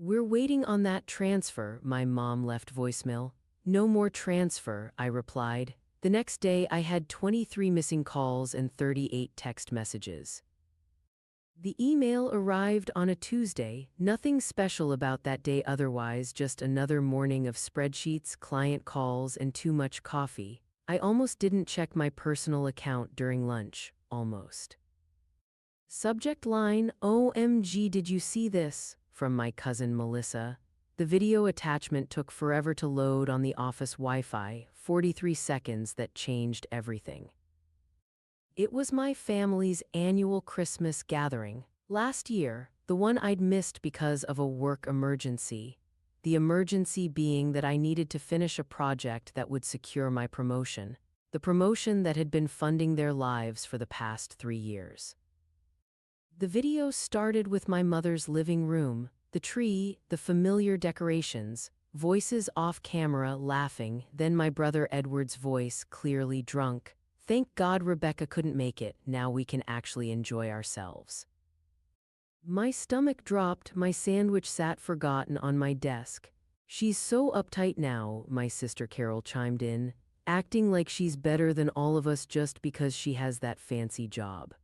We're waiting on that transfer, my mom left voicemail. No more transfer, I replied. The next day, I had 23 missing calls and 38 text messages. The email arrived on a Tuesday, nothing special about that day otherwise, just another morning of spreadsheets, client calls, and too much coffee. I almost didn't check my personal account during lunch, almost. Subject line, OMG, did you see this? From my cousin Melissa. The video attachment took forever to load on the office Wi-Fi, 43 seconds that changed everything. It was my family's annual Christmas gathering. Last year, the one I'd missed because of a work emergency. The emergency being that I needed to finish a project that would secure my promotion. The promotion that had been funding their lives for the past 3 years. The video started with my mother's living room, the tree, the familiar decorations, voices off camera laughing, then my brother Edward's voice, clearly drunk. Thank God Rebecca couldn't make it, now we can actually enjoy ourselves. My stomach dropped, my sandwich sat forgotten on my desk. She's so uptight now, my sister Carol chimed in, acting like she's better than all of us just because she has that fancy job.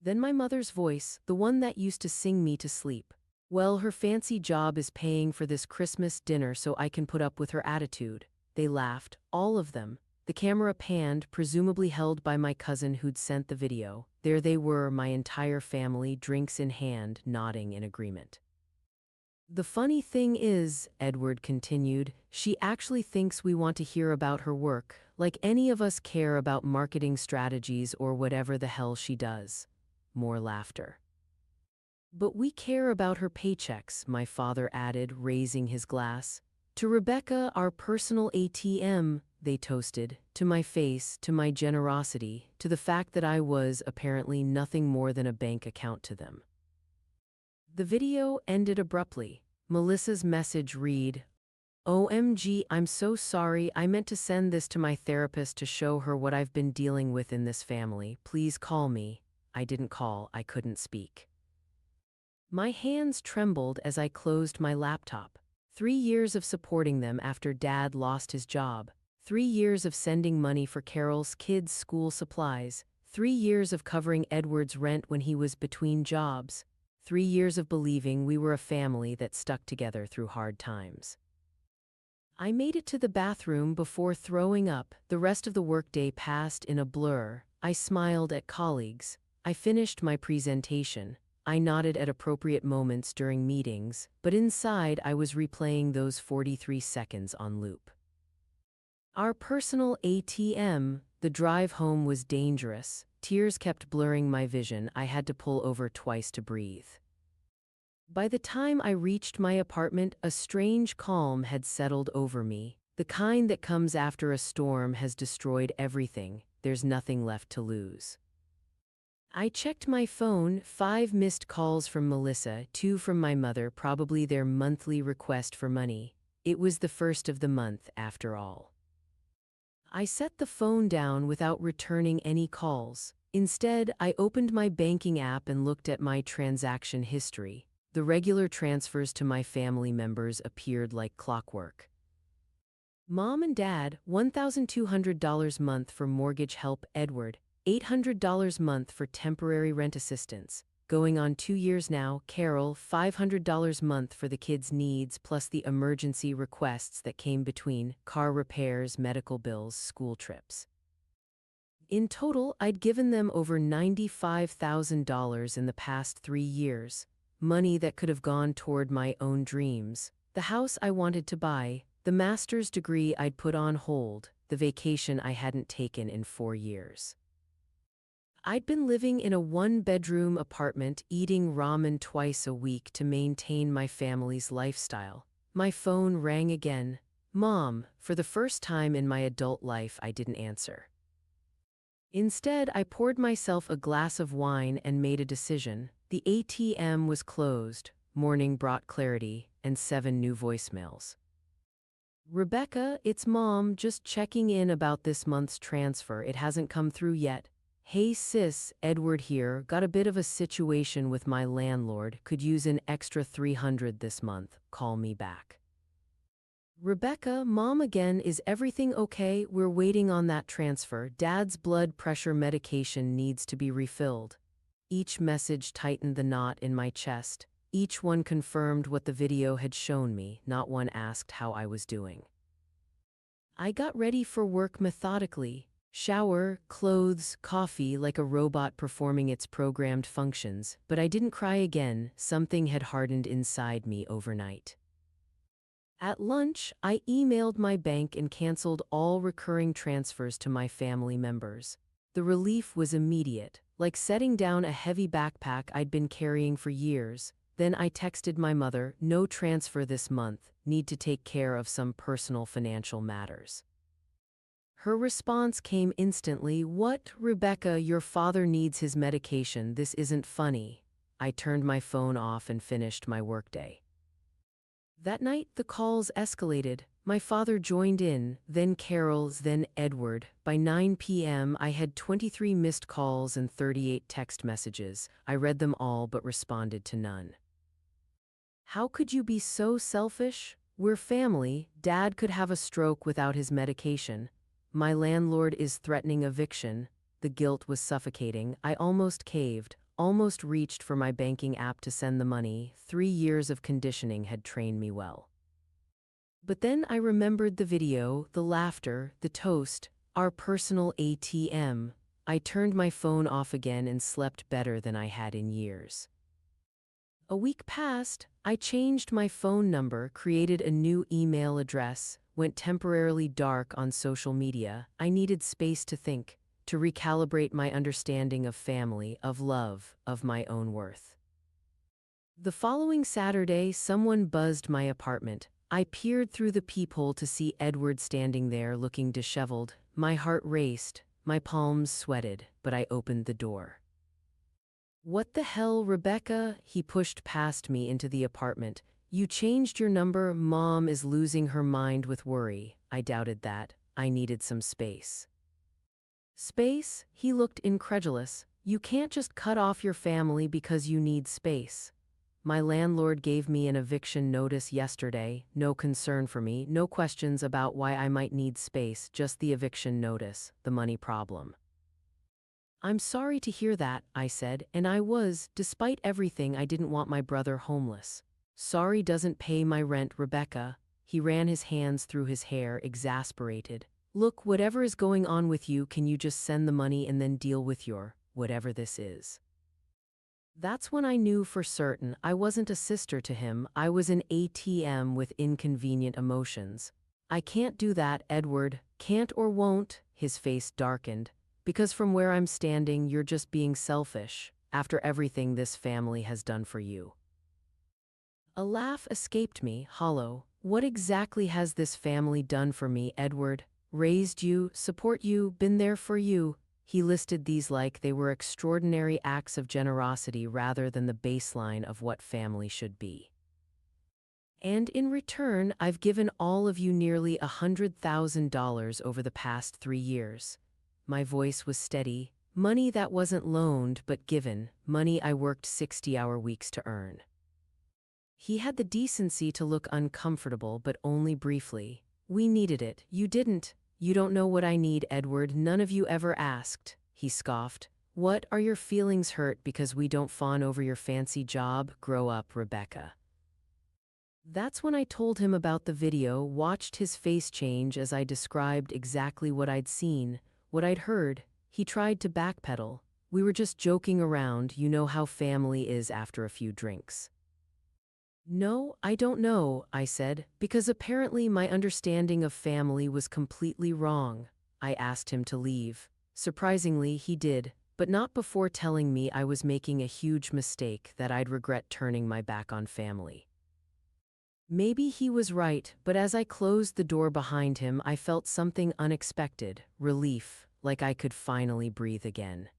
Then my mother's voice, the one that used to sing me to sleep. Well, her fancy job is paying for this Christmas dinner so I can put up with her attitude. They laughed, all of them. The camera panned, presumably held by my cousin who'd sent the video. There they were, my entire family, drinks in hand, nodding in agreement. The funny thing is, Edward continued, she actually thinks we want to hear about her work, like any of us care about marketing strategies or whatever the hell she does. More laughter. But we care about her paychecks, my father added, raising his glass. To Rebecca, our personal ATM, they toasted, to my face, to my generosity, to the fact that I was, apparently, nothing more than a bank account to them. The video ended abruptly. Melissa's message read, OMG, I'm so sorry, I meant to send this to my therapist to show her what I've been dealing with in this family. Please call me. I didn't call, I couldn't speak. My hands trembled as I closed my laptop. 3 years of supporting them after Dad lost his job. 3 years of sending money for Carol's kids' school supplies. 3 years of covering Edward's rent when he was between jobs. 3 years of believing we were a family that stuck together through hard times. I made it to the bathroom before throwing up. The rest of the workday passed in a blur. I smiled at colleagues. I finished my presentation. I nodded at appropriate moments during meetings, but inside I was replaying those 43 seconds on loop. Our personal ATM, the drive home was dangerous. Tears kept blurring my vision. I had to pull over twice to breathe. By the time I reached my apartment, a strange calm had settled over me. The kind that comes after a storm has destroyed everything. There's nothing left to lose. I checked my phone, 5 missed calls from Melissa, 2 from my mother, probably their monthly request for money. It was the first of the month, after all. I set the phone down without returning any calls. Instead, I opened my banking app and looked at my transaction history. The regular transfers to my family members appeared like clockwork. Mom and Dad, $1,200 month for mortgage help, Edward. $800 month for temporary rent assistance. Going on 2 years now, Carol, $500 month for the kids' needs plus the emergency requests that came between, car repairs, medical bills, school trips. In total, I'd given them over $95,000 in the past 3 years. Money that could have gone toward my own dreams. The house I wanted to buy, the master's degree I'd put on hold, the vacation I hadn't taken in 4 years. I'd been living in a 1-bedroom apartment, eating ramen twice a week to maintain my family's lifestyle. My phone rang again. Mom, for the first time in my adult life, I didn't answer. Instead, I poured myself a glass of wine and made a decision. The ATM was closed, morning brought clarity, and 7 new voicemails. Rebecca, it's Mom, just checking in about this month's transfer. It hasn't come through yet. Hey sis, Edward here. Got a bit of a situation with my landlord. Could use an extra 300 this month. Call me back. Rebecca, mom again, is everything okay? We're waiting on that transfer. Dad's blood pressure medication needs to be refilled. Each message tightened the knot in my chest. Each one confirmed what the video had shown me, not one asked how I was doing. I got ready for work methodically. Shower, clothes, coffee, like a robot performing its programmed functions, but I didn't cry again. Something had hardened inside me overnight. At lunch, I emailed my bank and canceled all recurring transfers to my family members. The relief was immediate, like setting down a heavy backpack I'd been carrying for years. Then I texted my mother, no transfer this month, need to take care of some personal financial matters. Her response came instantly, what, Rebecca, your father needs his medication, this isn't funny. I turned my phone off and finished my workday. That night, the calls escalated. My father joined in, then Carol's, then Edward. By 9 p.m., I had 23 missed calls and 38 text messages. I read them all but responded to none. How could you be so selfish? We're family. Dad could have a stroke without his medication. My landlord is threatening eviction. The guilt was suffocating. I almost caved, almost reached for my banking app to send the money. 3 years of conditioning had trained me well. But then I remembered the video, the laughter, the toast, our personal ATM. I turned my phone off again and slept better than I had in years. A week passed. I changed my phone number, created a new email address, went temporarily dark on social media. I needed space to think, to recalibrate my understanding of family, of love, of my own worth. The following Saturday, someone buzzed my apartment. I peered through the peephole to see Edward standing there looking disheveled. My heart raced, my palms sweated, but I opened the door. What the hell, Rebecca? He pushed past me into the apartment. You changed your number? Mom is losing her mind with worry. I doubted that. I needed some space. Space? He looked incredulous. You can't just cut off your family because you need space. My landlord gave me an eviction notice yesterday. No concern for me, no questions about why I might need space, just the eviction notice, the money problem. I'm sorry to hear that, I said, and I was, despite everything. I didn't want my brother homeless. Sorry doesn't pay my rent, Rebecca. He ran his hands through his hair, exasperated. Look, whatever is going on with you, can you just send the money and then deal with your, whatever this is? That's when I knew for certain I wasn't a sister to him. I was an ATM with inconvenient emotions. I can't do that, Edward. Can't or won't. His face darkened. Because from where I'm standing, you're just being selfish, after everything this family has done for you. A laugh escaped me, hollow. What exactly has this family done for me, Edward? Raised you, support you, been there for you. He listed these like they were extraordinary acts of generosity rather than the baseline of what family should be. And in return, I've given all of you nearly $100,000 over the past 3 years. My voice was steady. Money that wasn't loaned but given, money I worked 60-hour weeks to earn. He had the decency to look uncomfortable, but only briefly. We needed it. You didn't. You don't know what I need, Edward. None of you ever asked. He scoffed. What, are your feelings hurt because we don't fawn over your fancy job? Grow up, Rebecca. That's when I told him about the video, watched his face change as I described exactly what I'd seen. What I'd heard. He tried to backpedal. We were just joking around, you know how family is after a few drinks. No, I don't know, I said, because apparently my understanding of family was completely wrong. I asked him to leave. Surprisingly, he did, but not before telling me I was making a huge mistake, that I'd regret turning my back on family. Maybe he was right, but as I closed the door behind him, I felt something unexpected, relief, like I could finally breathe again.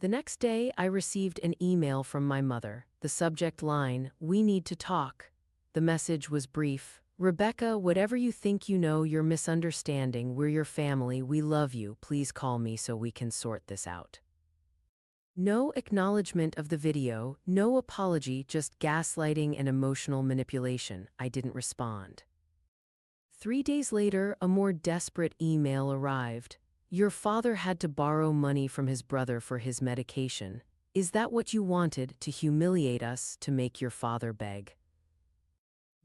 The next day, I received an email from my mother. The subject line, "We need to talk." The message was brief. Rebecca, whatever you think you know, you're misunderstanding. We're your family. We love you. Please call me so we can sort this out. No acknowledgement of the video, no apology, just gaslighting and emotional manipulation. I didn't respond. 3 days later, a more desperate email arrived. Your father had to borrow money from his brother for his medication. Is that what you wanted, to humiliate us, to make your father beg?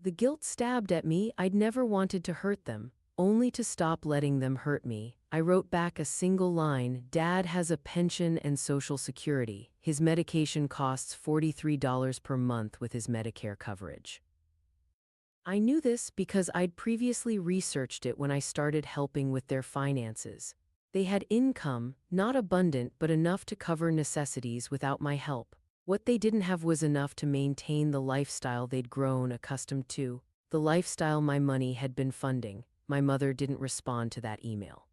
The guilt stabbed at me. I'd never wanted to hurt them, only to stop letting them hurt me. I wrote back a single line: Dad has a pension and Social Security. His medication costs $43 per month with his Medicare coverage. I knew this because I'd previously researched it when I started helping with their finances. They had income, not abundant but enough to cover necessities without my help. What they didn't have was enough to maintain the lifestyle they'd grown accustomed to, the lifestyle my money had been funding. My mother didn't respond to that email.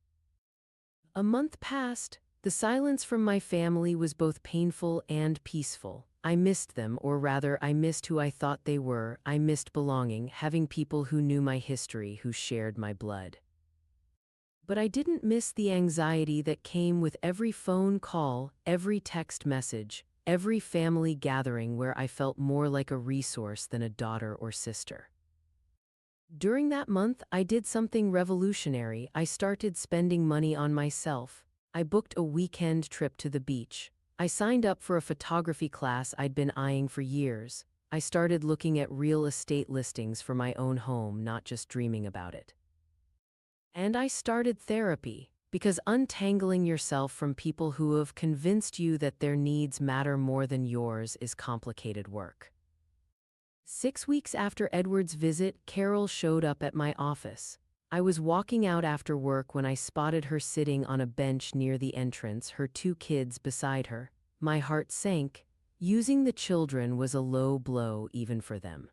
A month passed. The silence from my family was both painful and peaceful. I missed them, or rather, I missed who I thought they were. I missed belonging, having people who knew my history, who shared my blood. But I didn't miss the anxiety that came with every phone call, every text message, every family gathering where I felt more like a resource than a daughter or sister. During that month, I did something revolutionary. I started spending money on myself. I booked a weekend trip to the beach. I signed up for a photography class I'd been eyeing for years. I started looking at real estate listings for my own home, not just dreaming about it. And I started therapy, because untangling yourself from people who have convinced you that their needs matter more than yours is complicated work. 6 weeks after Edward's visit, Carol showed up at my office. I was walking out after work when I spotted her sitting on a bench near the entrance, her 2 kids beside her. My heart sank. Using the children was a low blow even for them.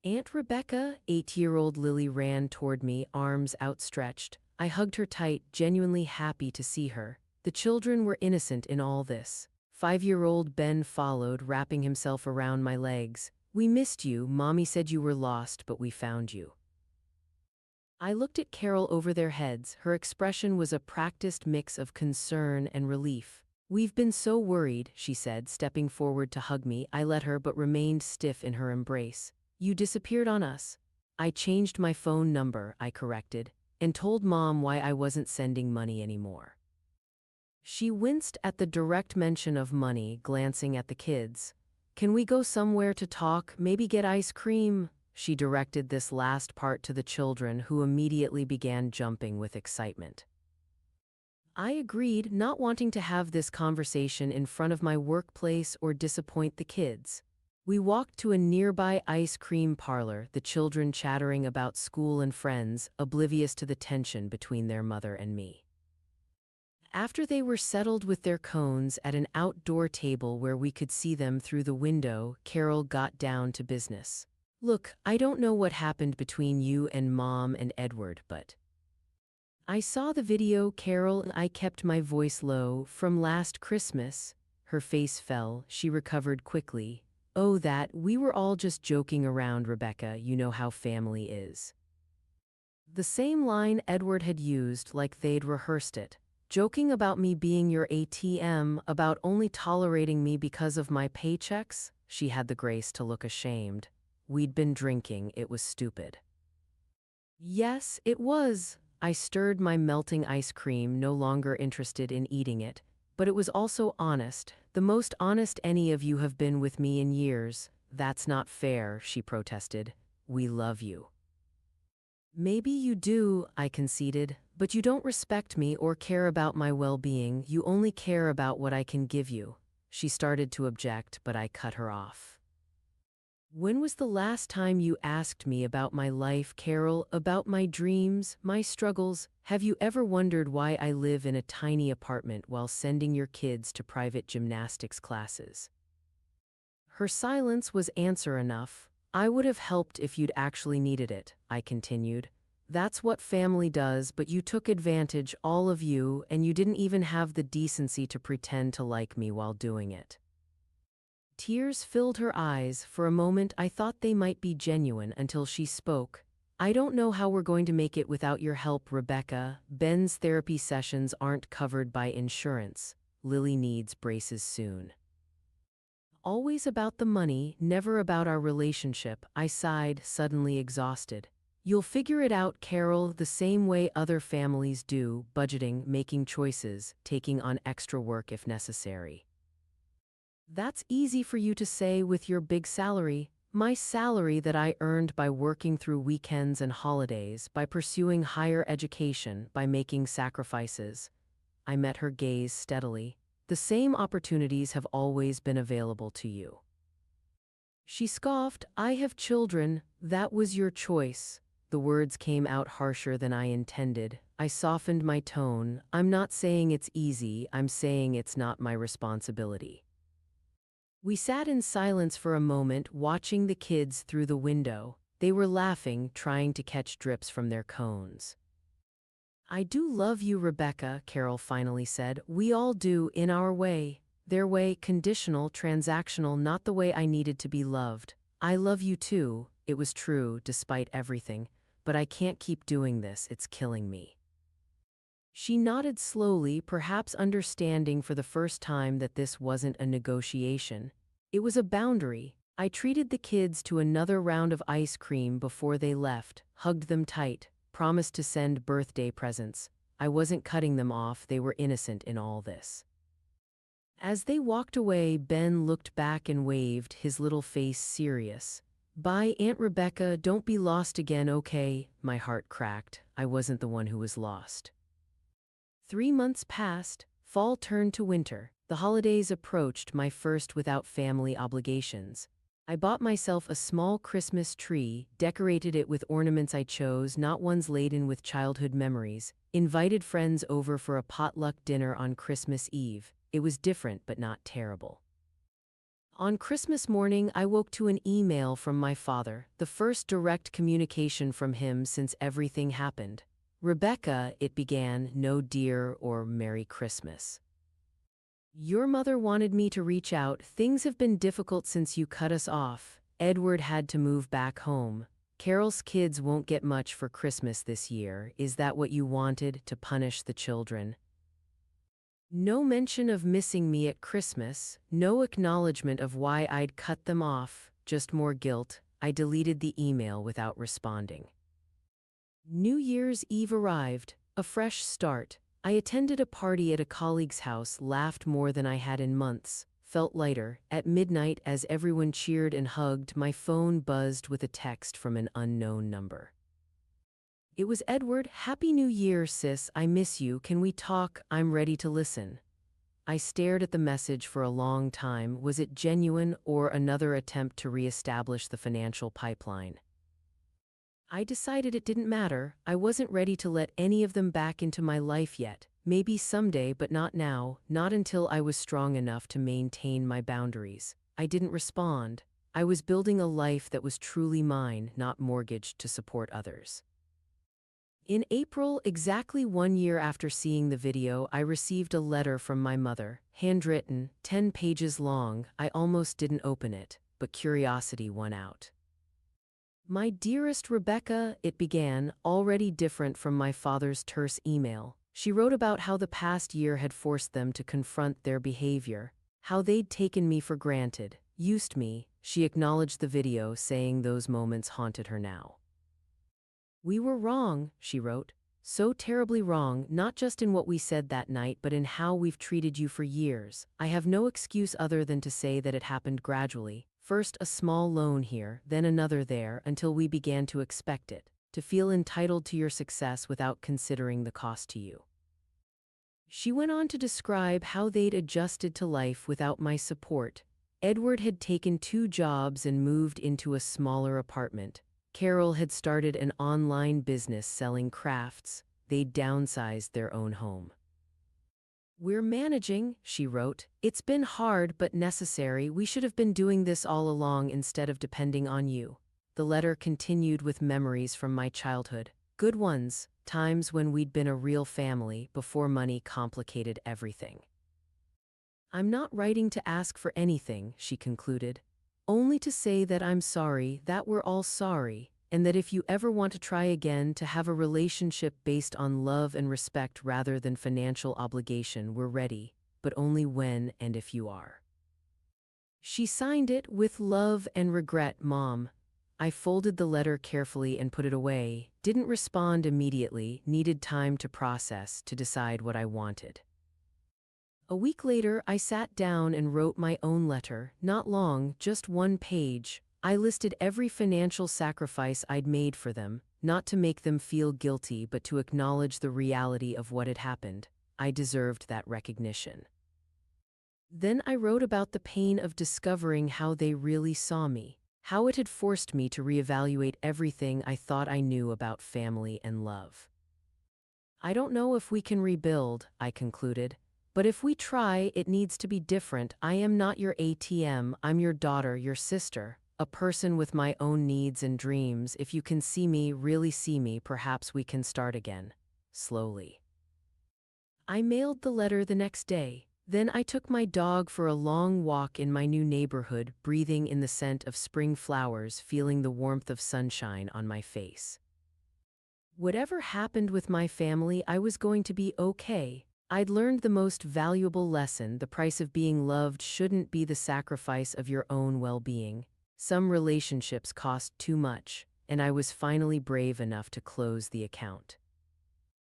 Aunt Rebecca, 8-year-old Lily, ran toward me, arms outstretched. I hugged her tight, genuinely happy to see her. The children were innocent in all this. 5-year-old Ben followed, wrapping himself around my legs. We missed you. Mommy said you were lost, but we found you. I looked at Carol over their heads. Her expression was a practiced mix of concern and relief. We've been so worried, she said, stepping forward to hug me. I let her, but remained stiff in her embrace. You disappeared on us. I changed my phone number, I corrected, and told Mom why I wasn't sending money anymore. She winced at the direct mention of money, glancing at the kids. Can we go somewhere to talk, maybe get ice cream? She directed this last part to the children, who immediately began jumping with excitement. I agreed, not wanting to have this conversation in front of my workplace or disappoint the kids. We walked to a nearby ice cream parlor, the children chattering about school and friends, oblivious to the tension between their mother and me. After they were settled with their cones at an outdoor table where we could see them through the window, Carol got down to business. Look, I don't know what happened between you and Mom and Edward, but I saw the video, Carol. I kept my voice low. From last Christmas. Her face fell. She recovered quickly. Oh, that, we were all just joking around, Rebecca. You know how family is. The same line Edward had used, like they'd rehearsed it. Joking about me being your ATM, about only tolerating me because of my paychecks? She had the grace to look ashamed. We'd been drinking, it was stupid. Yes, it was. I stirred my melting ice cream, no longer interested in eating it. But it was also honest, the most honest any of you have been with me in years. That's not fair, she protested. We love you. Maybe you do, I conceded, but you don't respect me or care about my well-being. You only care about what I can give you. She started to object, but I cut her off. When was the last time you asked me about my life, Carol, about my dreams, my struggles? Have you ever wondered why I live in a tiny apartment while sending your kids to private gymnastics classes? Her silence was answer enough. I would have helped if you'd actually needed it, I continued. That's what family does, but you took advantage, all of you, and you didn't even have the decency to pretend to like me while doing it. Tears filled her eyes. For a moment I thought they might be genuine until she spoke. I don't know how we're going to make it without your help, Rebecca. Ben's therapy sessions aren't covered by insurance. Lily needs braces soon. Always about the money, never about our relationship, I sighed, suddenly exhausted. You'll figure it out, Carol, the same way other families do, budgeting, making choices, taking on extra work if necessary. That's easy for you to say with your big salary. My salary that I earned by working through weekends and holidays, by pursuing higher education, by making sacrifices. I met her gaze steadily. The same opportunities have always been available to you. She scoffed. I have children. That was your choice. The words came out harsher than I intended. I softened my tone. I'm not saying it's easy. I'm saying it's not my responsibility. We sat in silence for a moment, watching the kids through the window. They were laughing, trying to catch drips from their cones. I do love you, Rebecca, Carol finally said. We all do, in our way. Their way, conditional, transactional, not the way I needed to be loved. I love you too. It was true, despite everything. But I can't keep doing this, it's killing me. She nodded slowly, perhaps understanding for the first time that this wasn't a negotiation. It was a boundary. I treated the kids to another round of ice cream before they left, hugged them tight, promised to send birthday presents. I wasn't cutting them off, they were innocent in all this. As they walked away, Ben looked back and waved, his little face serious. Bye, Aunt Rebecca, don't be lost again, okay? My heart cracked. I wasn't the one who was lost. 3 months passed, fall turned to winter. The holidays approached, my first without family obligations. I bought myself a small Christmas tree, decorated it with ornaments I chose, not ones laden with childhood memories, invited friends over for a potluck dinner on Christmas Eve. It was different but not terrible. On Christmas morning, I woke to an email from my father, the first direct communication from him since everything happened. Rebecca, it began, no dear or Merry Christmas. Your mother wanted me to reach out. Things have been difficult since you cut us off. Edward had to move back home. Carol's kids won't get much for Christmas this year. Is that what you wanted, to punish the children? No mention of missing me at Christmas, no acknowledgement of why I'd cut them off, just more guilt. I deleted the email without responding. New Year's Eve arrived, a fresh start. I attended a party at a colleague's house, laughed more than I had in months, felt lighter. At midnight, as everyone cheered and hugged, my phone buzzed with a text from an unknown number. It was Edward. Happy New Year, sis. I miss you. Can we talk? I'm ready to listen. I stared at the message for a long time. Was it genuine or another attempt to reestablish the financial pipeline? I decided it didn't matter. I wasn't ready to let any of them back into my life yet. Maybe someday, but not now, not until I was strong enough to maintain my boundaries. I didn't respond. I was building a life that was truly mine, not mortgaged to support others. In April, exactly 1 year after seeing the video, I received a letter from my mother, handwritten, 10 pages long. I almost didn't open it, but curiosity won out. My dearest Rebecca, it began, already different from my father's terse email. She wrote about how the past year had forced them to confront their behavior, how they'd taken me for granted, used me. She acknowledged the video, saying those moments haunted her now. We were wrong, she wrote. So terribly wrong, not just in what we said that night, but in how we've treated you for years. I have no excuse other than to say that it happened gradually. First a small loan here, then another there, until we began to expect it, to feel entitled to your success without considering the cost to you. She went on to describe how they'd adjusted to life without my support. Edward had taken 2 jobs and moved into a smaller apartment. Carol had started an online business selling crafts. They'd downsized their own home. We're managing, she wrote. It's been hard but necessary. We should have been doing this all along instead of depending on you. The letter continued with memories from my childhood. Good ones, times when we'd been a real family before money complicated everything. I'm not writing to ask for anything, she concluded. Only to say that I'm sorry, that we're all sorry, and that if you ever want to try again to have a relationship based on love and respect rather than financial obligation, we're ready, but only when and if you are. She signed it with love and regret, Mom. I folded the letter carefully and put it away, didn't respond immediately, needed time to process, to decide what I wanted. A week later, I sat down and wrote my own letter, not long, just 1 page. I listed every financial sacrifice I'd made for them, not to make them feel guilty, but to acknowledge the reality of what had happened. I deserved that recognition. Then I wrote about the pain of discovering how they really saw me, how it had forced me to reevaluate everything I thought I knew about family and love. I don't know if we can rebuild, I concluded. But if we try, it needs to be different. I am not your ATM, I'm your daughter, your sister, a person with my own needs and dreams. If you can see me, really see me, perhaps we can start again. Slowly. I mailed the letter the next day. Then I took my dog for a long walk in my new neighborhood, breathing in the scent of spring flowers, feeling the warmth of sunshine on my face. Whatever happened with my family, I was going to be okay. I'd learned the most valuable lesson: the price of being loved shouldn't be the sacrifice of your own well-being. Some relationships cost too much, and I was finally brave enough to close the account.